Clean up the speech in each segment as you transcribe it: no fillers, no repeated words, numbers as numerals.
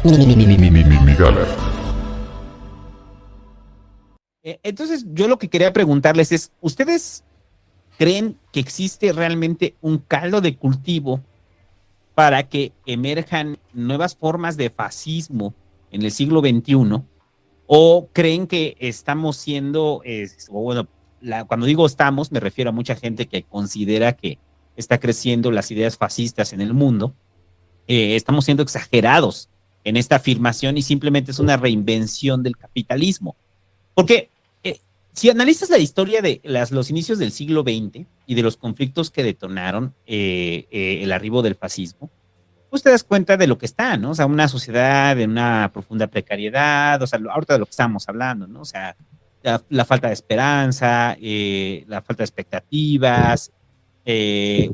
Gala. Entonces, yo lo que quería preguntarles es, ¿ustedes creen que existe realmente un caldo de cultivo para que emerjan nuevas formas de fascismo en el siglo XXI? ¿O creen que estamos siendo, o bueno, cuando digo estamos, me refiero a mucha gente que considera que está creciendo las ideas fascistas en el mundo? Estamos siendo exagerados en esta afirmación y simplemente es una reinvención del capitalismo. Porque si analizas la historia de los inicios del siglo XX y de los conflictos que detonaron el arribo del fascismo, pues te das cuenta de lo que está, ¿no? O sea, una sociedad en una profunda precariedad, o sea, ahorita de lo que estamos hablando, ¿no? O sea, la falta de esperanza, la falta de expectativas,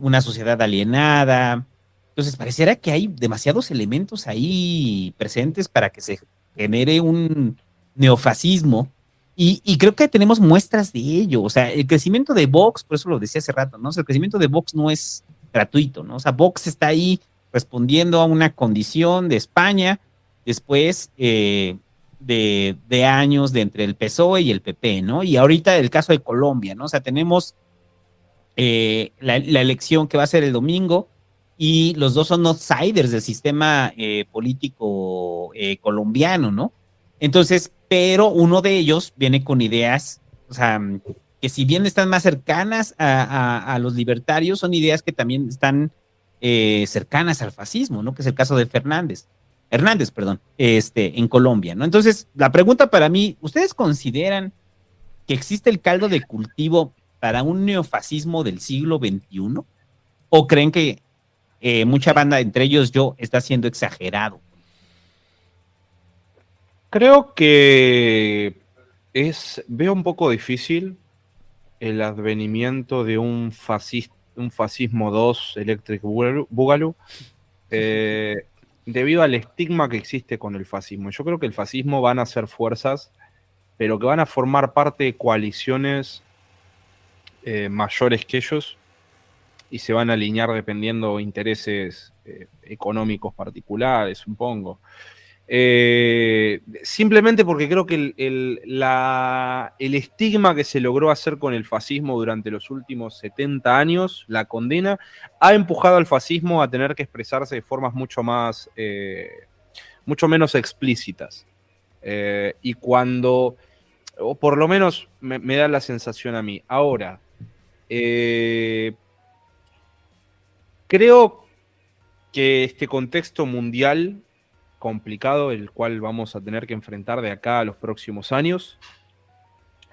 una sociedad alienada. Entonces, pareciera que hay demasiados elementos ahí presentes para que se genere un neofascismo. Y creo que tenemos muestras de ello. O sea, el crecimiento de Vox, por eso lo decía hace rato, ¿no? O sea, el crecimiento de Vox no es gratuito, ¿no? O sea, Vox está ahí respondiendo a una condición de España después de años de entre el PSOE y el PP, ¿no? Y ahorita el caso de Colombia, ¿no? O sea, tenemos la elección que va a ser el domingo y los dos son outsiders del sistema político colombiano, ¿no? Entonces, pero uno de ellos viene con ideas, o sea, que si bien están más cercanas a los libertarios, son ideas que también están cercanas al fascismo, ¿no? Que es el caso de Hernández, perdón, en Colombia, ¿no? Entonces, la pregunta para mí, ¿ustedes consideran que existe el caldo de cultivo para un neofascismo del siglo XXI? ¿O creen que mucha banda, entre ellos yo, está siendo exagerado? Creo que veo un poco difícil el advenimiento de un fascismo 2 Electric Boogaloo, debido al estigma que existe con el fascismo. Yo creo que el fascismo van a ser fuerzas, pero que van a formar parte de coaliciones mayores que ellos y se van a alinear dependiendo de intereses económicos particulares, supongo. Simplemente porque creo que el estigma que se logró hacer con el fascismo durante los últimos 70 años, la condena, ha empujado al fascismo a tener que expresarse de formas mucho menos explícitas. Y cuando, o por lo menos me da la sensación a mí, ahora, creo que este contexto mundial complicado, el cual vamos a tener que enfrentar de acá a los próximos años,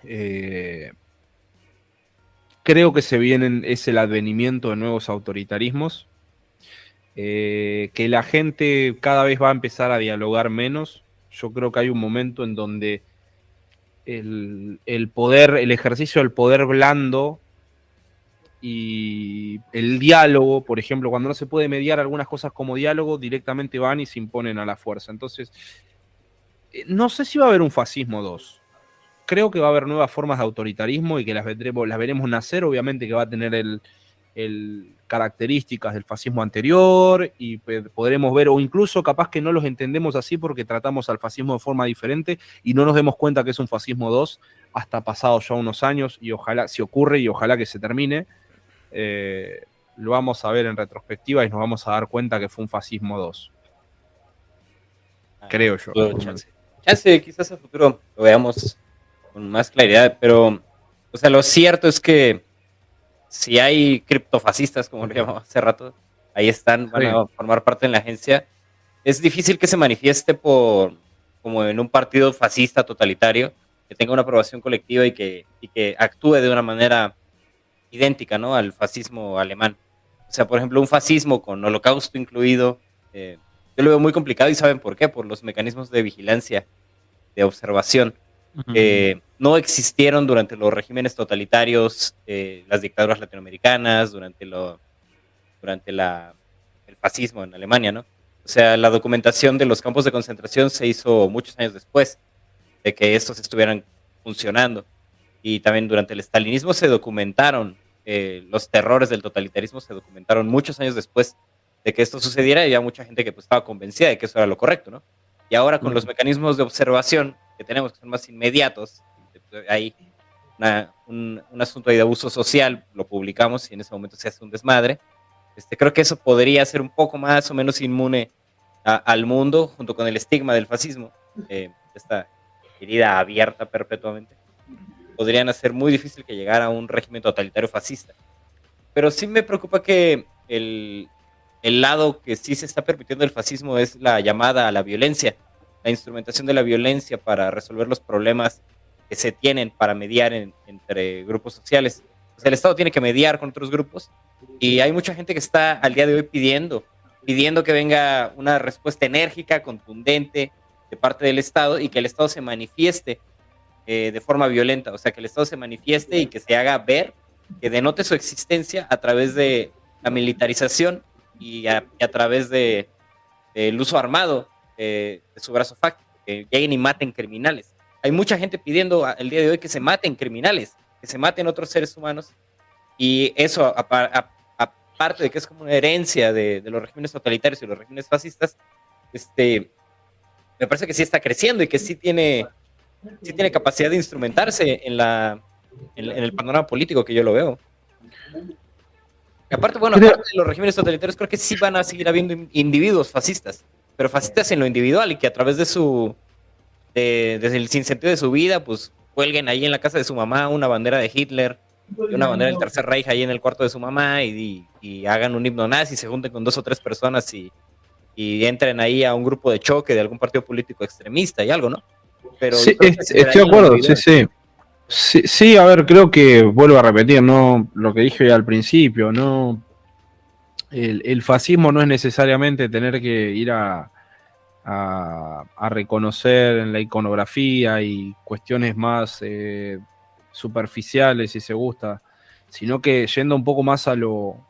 creo que es el advenimiento de nuevos autoritarismos, que la gente cada vez va a empezar a dialogar menos. Yo creo que hay un momento en donde el ejercicio del poder blando y el diálogo, por ejemplo, cuando no se puede mediar algunas cosas como diálogo, directamente van y se imponen a la fuerza. Entonces, no sé si va a haber un fascismo 2. Creo que va a haber nuevas formas de autoritarismo y que las veremos nacer. Obviamente que va a tener características del fascismo anterior y podremos ver, o incluso capaz que no los entendemos así porque tratamos al fascismo de forma diferente y no nos demos cuenta que es un fascismo 2 hasta pasados ya unos años, y ojalá, si ocurre y ojalá que se termine, lo vamos a ver en retrospectiva y nos vamos a dar cuenta que fue un fascismo 2. Creo yo. Chance, quizás a futuro lo veamos con más claridad, pero, o sea, lo cierto es que si hay criptofascistas, como lo llamaba hace rato, ahí están, van a formar parte de la agencia. Es difícil que se manifieste como en un partido fascista totalitario, que tenga una aprobación colectiva y que actúe de una manera idéntica, ¿no?, al fascismo alemán. O sea, por ejemplo, un fascismo con holocausto incluido, yo lo veo muy complicado, y ¿saben por qué? Por los mecanismos de vigilancia, de observación. No existieron durante los regímenes totalitarios, las dictaduras latinoamericanas, durante el fascismo en Alemania, ¿no? O sea, la documentación de los campos de concentración se hizo muchos años después de que estos estuvieran funcionando. Y también durante el estalinismo se documentaron, los terrores del totalitarismo se documentaron muchos años después de que esto sucediera, y había mucha gente que pues estaba convencida de que eso era lo correcto, ¿no? Y ahora con los mecanismos de observación que tenemos, que son más inmediatos, hay un asunto ahí de abuso social, lo publicamos y en ese momento se hace un desmadre. Creo que eso podría ser un poco más o menos inmune al mundo, junto con el estigma del fascismo, esta herida abierta perpetuamente. Podrían hacer muy difícil que llegara a un régimen totalitario fascista. Pero sí me preocupa que el lado que sí se está permitiendo el fascismo es la llamada a la violencia, la instrumentación de la violencia para resolver los problemas que se tienen para mediar entre grupos sociales. O sea, el Estado tiene que mediar con otros grupos y hay mucha gente que está al día de hoy pidiendo que venga una respuesta enérgica, contundente de parte del Estado y que el Estado se manifieste de forma violenta, o sea, que el Estado se manifieste y que se haga ver, que denote su existencia a través de la militarización y a través del uso armado de su brazo fáctico, que lleguen y maten criminales. Hay mucha gente pidiendo el día de hoy que se maten criminales, que se maten otros seres humanos, y eso, aparte de que es como una herencia de los regímenes totalitarios y los regímenes fascistas, me parece que sí está creciendo y que sí tiene capacidad de instrumentarse en el panorama político que yo lo veo. Y aparte, bueno, aparte de los regímenes totalitarios, creo que sí van a seguir habiendo individuos fascistas, pero fascistas en lo individual y que a través desde el sinsentido de su vida, pues cuelguen ahí en la casa de su mamá una bandera de Hitler y una bandera del Tercer Reich ahí en el cuarto de su mamá y hagan un himno nazi, se junten con 2 o 3 personas y entren ahí a un grupo de choque de algún partido político extremista y algo, ¿no? Pero sí, estoy de acuerdo, sí, a ver, creo que vuelvo a repetir, ¿no? Lo que dije al principio, ¿no? El fascismo no es necesariamente tener que ir a reconocer en la iconografía y cuestiones más superficiales, si se gusta, sino que yendo un poco más a lo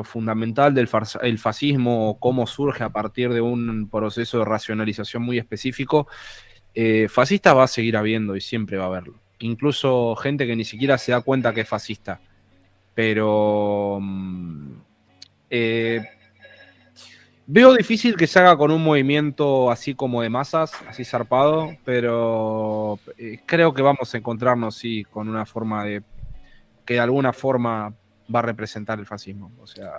fundamental del el fascismo, cómo surge a partir de un proceso de racionalización muy específico, fascistas va a seguir habiendo y siempre va a haberlo. Incluso gente que ni siquiera se da cuenta que es fascista. Pero veo difícil que se haga con un movimiento así como de masas, así zarpado, pero creo que vamos a encontrarnos, sí, con una forma que de alguna forma va a representar el fascismo. O sea,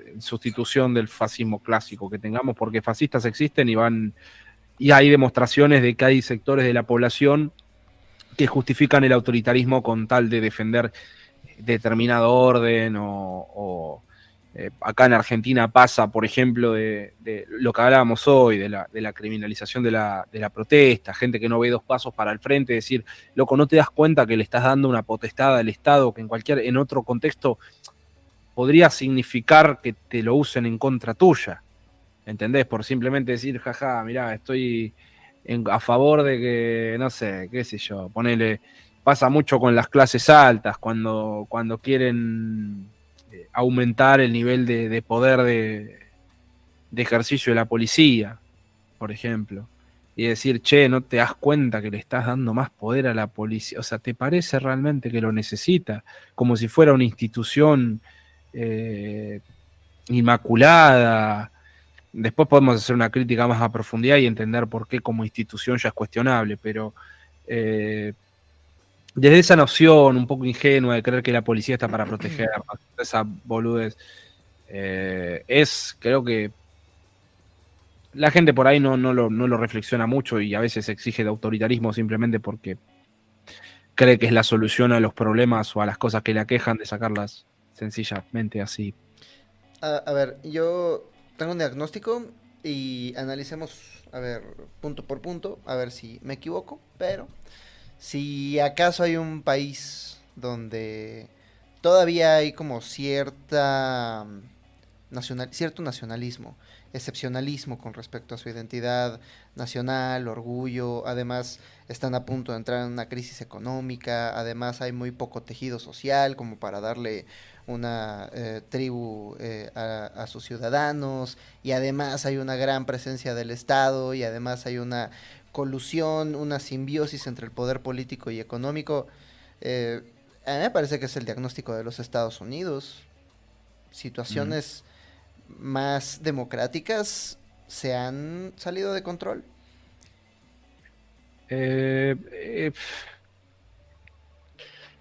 en sustitución del fascismo clásico que tengamos, porque fascistas existen y hay demostraciones de que hay sectores de la población que justifican el autoritarismo con tal de defender determinado orden acá en Argentina pasa, por ejemplo, de lo que hablábamos hoy, de la criminalización de la protesta, gente que no ve 2 pasos para el frente, decir, loco, no te das cuenta que le estás dando una potestad al Estado que en otro contexto podría significar que te lo usen en contra tuya. ¿Entendés? Por simplemente decir, jaja, mirá, estoy a favor de que, no sé, qué sé yo, pasa mucho con las clases altas, cuando quieren aumentar el nivel de poder de ejercicio de la policía, por ejemplo, y decir, che, no te das cuenta que le estás dando más poder a la policía, o sea, ¿te parece realmente que lo necesita? Como si fuera una institución inmaculada. Después podemos hacer una crítica más a profundidad y entender por qué como institución ya es cuestionable, pero desde esa noción un poco ingenua de creer que la policía está para protegernos, esa boludez, creo que la gente por ahí no lo reflexiona mucho y a veces exige de autoritarismo simplemente porque cree que es la solución a los problemas o a las cosas que le aquejan, de sacarlas sencillamente así. A ver, yo tengo un diagnóstico y analicemos, a ver, punto por punto, a ver si me equivoco, pero si acaso hay un país donde todavía hay como cierto nacionalismo, excepcionalismo con respecto a su identidad nacional, orgullo, además están a punto de entrar en una crisis económica, además hay muy poco tejido social como para darle una tribu a sus ciudadanos, y además hay una gran presencia del Estado, y además hay una colusión, una simbiosis entre el poder político y económico. A mí me parece que es el diagnóstico de los Estados Unidos. Situaciones más democráticas se han salido de control. Eh, eh,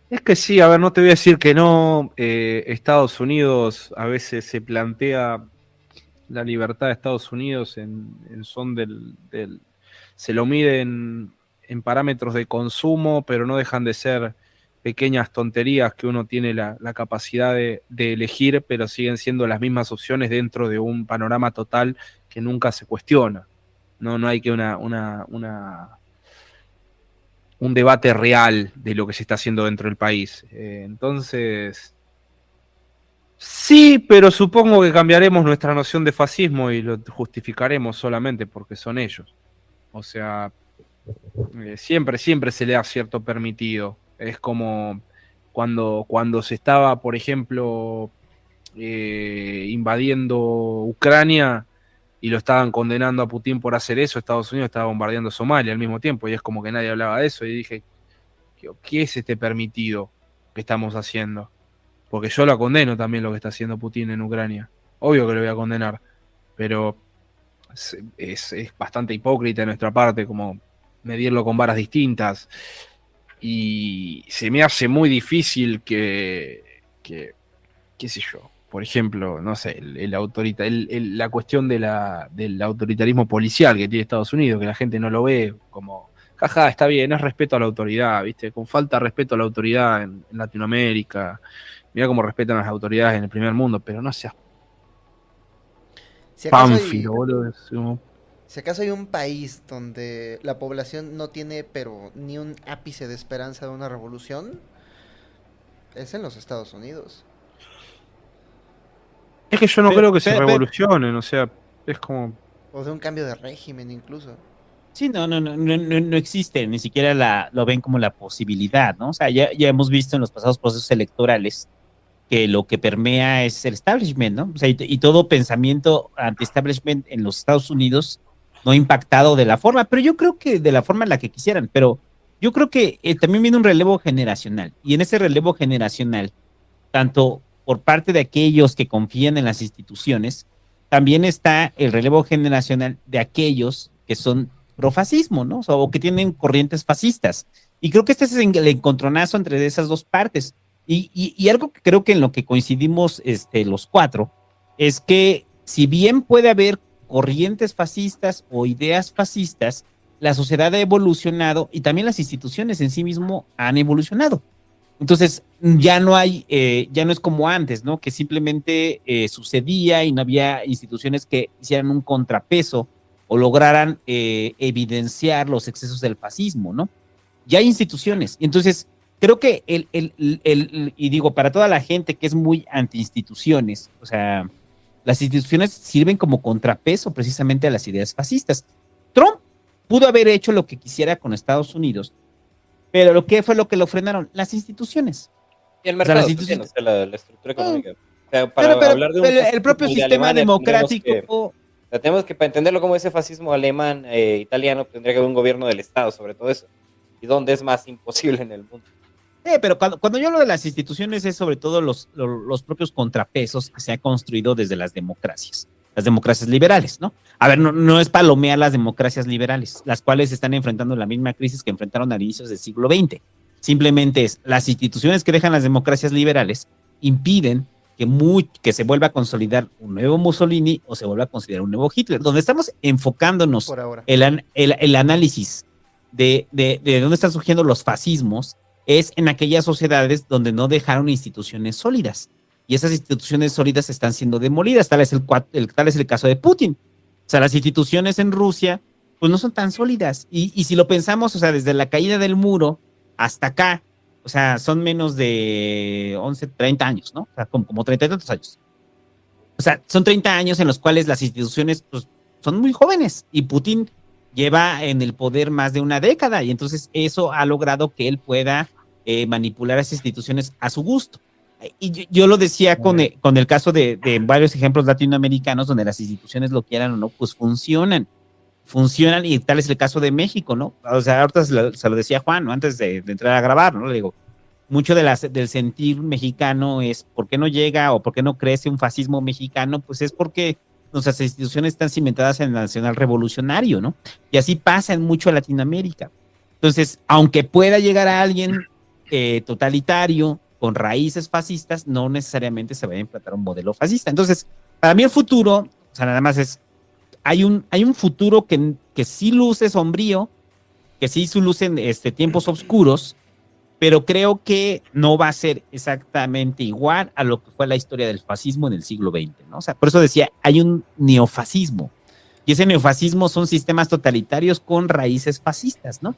es que sí, a ver, no te voy a decir que no. Estados Unidos a veces se plantea la libertad de Estados Unidos en son se lo mide en parámetros de consumo, pero no dejan de ser pequeñas tonterías que uno tiene la capacidad de elegir, pero siguen siendo las mismas opciones dentro de un panorama total que nunca se cuestiona. No hay que un debate real de lo que se está haciendo dentro del país. Entonces, sí, pero supongo que cambiaremos nuestra noción de fascismo y lo justificaremos solamente porque son ellos. O sea, siempre se le da cierto permitido. Es como cuando se estaba, por ejemplo, invadiendo Ucrania y lo estaban condenando a Putin por hacer eso, Estados Unidos estaba bombardeando Somalia al mismo tiempo y es como que nadie hablaba de eso y dije, ¿qué es este permitido que estamos haciendo? Porque yo lo condeno también lo que está haciendo Putin en Ucrania. Obvio que lo voy a condenar, pero es bastante hipócrita de nuestra parte como medirlo con varas distintas y se me hace muy difícil qué sé yo, por ejemplo, no sé, la cuestión del autoritarismo policial que tiene Estados Unidos, que la gente no lo ve como, jaja, está bien, es respeto a la autoridad, ¿viste? Con falta de respeto a la autoridad en Latinoamérica, mira cómo respetan a las autoridades en el primer mundo, pero no seas Si acaso hay, pánfilo, boludo. si acaso hay un país donde la población no tiene pero ni un ápice de esperanza de una revolución, es en los Estados Unidos. Es que yo no Pero, creo que se pero, revolucionen, o sea, es como... O de un cambio de régimen incluso. sí, no existe, ni siquiera lo ven como la posibilidad, ¿no? O sea, ya hemos visto en los pasados procesos electorales que lo que permea es el establishment, ¿no? O sea, y todo pensamiento anti-establishment en los Estados Unidos no ha impactado de la forma, pero yo creo que de la forma en la que quisieran, pero yo creo que también viene un relevo generacional, y en ese relevo generacional, tanto por parte de aquellos que confían en las instituciones, también está el relevo generacional de aquellos que son profascismo, ¿no? O que tienen corrientes fascistas. Y creo que este es el encontronazo entre esas dos partes. Y algo que creo que en lo que coincidimos los cuatro es que si bien puede haber corrientes fascistas o ideas fascistas, la sociedad ha evolucionado y también las instituciones en sí mismo han evolucionado. Entonces, ya no es como antes, ¿no? Que simplemente sucedía y no había instituciones que hicieran un contrapeso o lograran evidenciar los excesos del fascismo, ¿no? Ya hay instituciones. Entonces, creo que y digo, para toda la gente que es muy anti-instituciones, o sea, las instituciones sirven como contrapeso precisamente a las ideas fascistas. Trump pudo haber hecho lo que quisiera con Estados Unidos, pero ¿qué fue lo que lo frenaron? Las instituciones. Y el O sea, mercado las también, o instituciones. sea, la estructura económica. O sea, para hablar de un El fascismo propio como el de sistema Alemania, democrático. tenemos que, para entenderlo como ese fascismo alemán, italiano, tendría que haber un gobierno del Estado sobre todo eso. ¿Y dónde es más imposible en el mundo? Pero cuando yo hablo de las instituciones es sobre todo los propios contrapesos que se han construido desde las democracias liberales, ¿no? A ver, no es palomear las democracias liberales, las cuales están enfrentando la misma crisis que enfrentaron a inicios del siglo XX. Simplemente es las instituciones que dejan las democracias liberales impiden que se vuelva a consolidar un nuevo Mussolini o se vuelva a considerar un nuevo Hitler. Donde estamos enfocándonos Por ahora. el análisis de dónde están surgiendo los fascismos es en aquellas sociedades donde no dejaron instituciones sólidas. Y esas instituciones sólidas están siendo demolidas. Tal es el caso de Putin. O sea, las instituciones en Rusia, pues no son tan sólidas. Y si lo pensamos, o sea, desde la caída del muro hasta acá, o sea, son menos de 11, 30 años, ¿no? O sea, como 30 y tantos años. O sea, son 30 años en los cuales las instituciones, pues, son muy jóvenes. Y Putin lleva en el poder más de una década y entonces eso ha logrado que él pueda manipular a esas instituciones a su gusto. Y yo lo decía con el caso de varios ejemplos latinoamericanos donde las instituciones, lo quieran o no, pues funcionan y tal es el caso de México, ¿no? O sea, ahorita se lo decía Juan, ¿no? Antes de entrar a grabar, ¿no? Le digo, mucho del sentir mexicano es ¿por qué no llega o por qué no crece un fascismo mexicano? Pues es porque nuestras instituciones están cimentadas en el nacional revolucionario, ¿no? Y así pasa en mucho Latinoamérica. Entonces, aunque pueda llegar a alguien totalitario con raíces fascistas, no necesariamente se va a implantar un modelo fascista. Entonces, para mí el futuro, o sea, nada más es, hay un futuro que sí luce sombrío, que sí lucen tiempos oscuros, pero creo que no va a ser exactamente igual a lo que fue la historia del fascismo en el siglo XX, ¿no? O sea, por eso decía, hay un neofascismo, y ese neofascismo son sistemas totalitarios con raíces fascistas, ¿no?